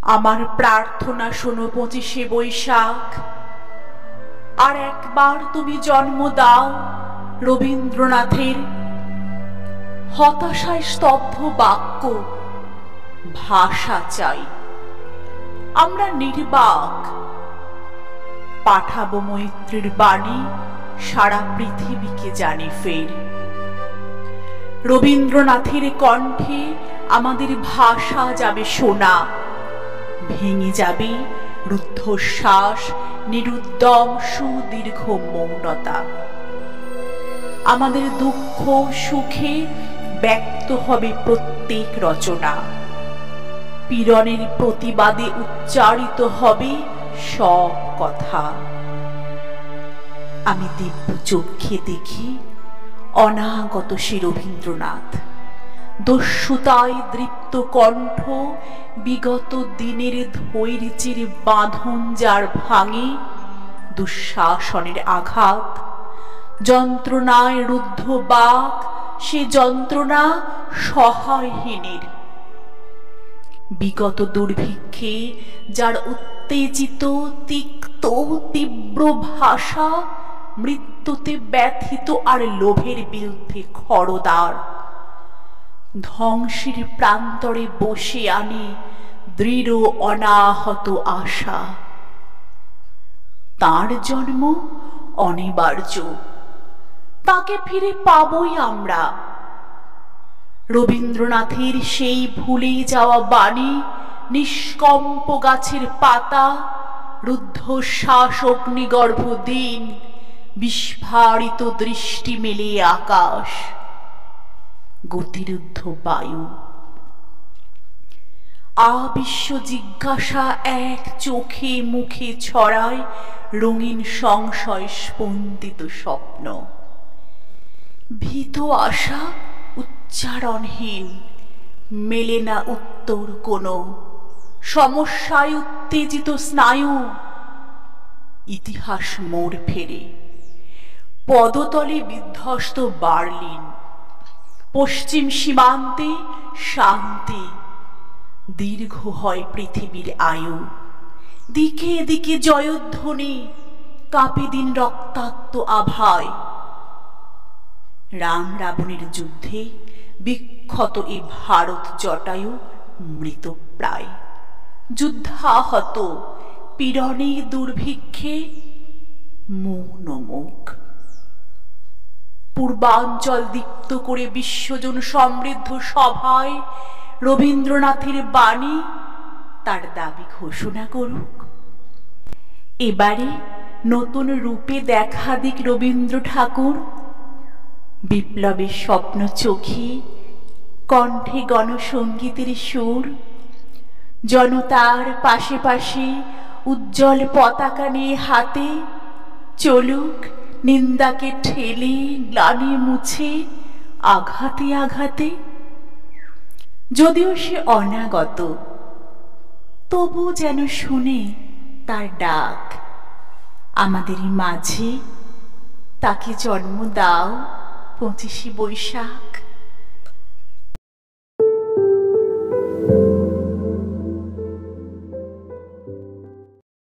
আমার প্রার্থনা শোনো 25শে বৈশাখ, আর একবার তুমি জন্ম দাও রবীন্দ্রনাথের। হতাশায় স্তব্ধ বাক্য, ভাষা চাই, আমরা নির্বাক। পাঠাবো মৈত্রীর বাণী, সারা পৃথিবীকে জানি ফের। রবীন্দ্রনাথের কণ্ঠে আমাদের ভাষা যাবে শোনা, ভেঙে যাবে রুদ্ধশ্বাস, নিরুদ্যম সুদীর্ঘ মৌনতা। আমাদের দুঃখ সুখে ব্যক্ত হবে প্রত্যেক রচনা, পীড়নের প্রতিবাদে উচ্চারিত হবে সব কথা। আমি দিব্য চোখে দেখি অনাগত সে রবীন্দ্রনাথ, দস্যুতায় দৃপ্ত কণ্ঠ, বিগত দিনের ধৈর্যের বাঁধন যার ভাঙে দুঃশাসনের আঘাত। যন্ত্রণায় রুদ্ধ বাক, সে যন্ত্রণা সহায়হীনের। বিগত দুর্ভিক্ষে যার উত্তেজিত তিক্ত তীব্র ভাষা, মৃত্যুতে ব্যথিত আর লোভের বিরুদ্ধে খড়দার। ধ্বংসের প্রান্তরে বসে আনে দৃঢ় অনাহত আশা। তার জন্ম অনিবার্য, তাকে ফিরে পাবই আমরা। রবীন্দ্রনাথের সেই ভুলে যাওয়া বাণী, নিষ্কম্প গাছের পাতা, রুদ্ধশ্বাস অগ্নিগর্ভ দিন, বিস্ফারিত দৃষ্টি মেলে আকাশ, গতিরুদ্ধ বায়ু। আবিশ্ব জিজ্ঞাসা এক চোখে মুখে ছড়ায় রঙিন সংশয় স্পন্দিত স্বপ্ন। ভীত আশা উচ্চারণহীন, মেলে না উত্তর কোনো। সমস্যায় উত্তেজিত স্নায়ু, ইতিহাস মোড় ফেরে। পদতলে বিধ্বস্ত বার্লিন, পশ্চিম সীমান্তে শান্তি। দীর্ঘ হয় পৃথিবীর আয়ু, দিকে দিকে জয়ধ্বনি, কাঁপে দিন রক্তাক্ত আভায়। রাম রাবণের যুদ্ধে বিক্ষত এ ভারত জটায়ু মৃত প্রায়। যুদ্ধাহত পীড়নে দুর্ভিক্ষে মৌন মুখ। পূর্বাঞ্চল দীপ্ত করে বিশ্বজন সমৃদ্ধ সভায় রবীন্দ্রনাথের বাণী তার দাবি ঘোষণা করুক। এবারে নতুন রূপে দেখা দিক রবীন্দ্র ঠাকুর। বিপ্লবের স্বপ্ন চোখে, কণ্ঠে গণসঙ্গীতের সুর। জনতার পাশে পাশে উজ্জ্বল পতাকা নিয়ে হাতে, চলুক নিন্দাকে ঠেলে গ্লানি মুছে আঘাতে আঘাতে। যদিও সে অনাগত, তবু যেন শুনে তার ডাক আমাদের মাঝে। তাকে জন্ম দাও 25শে বৈশাখ।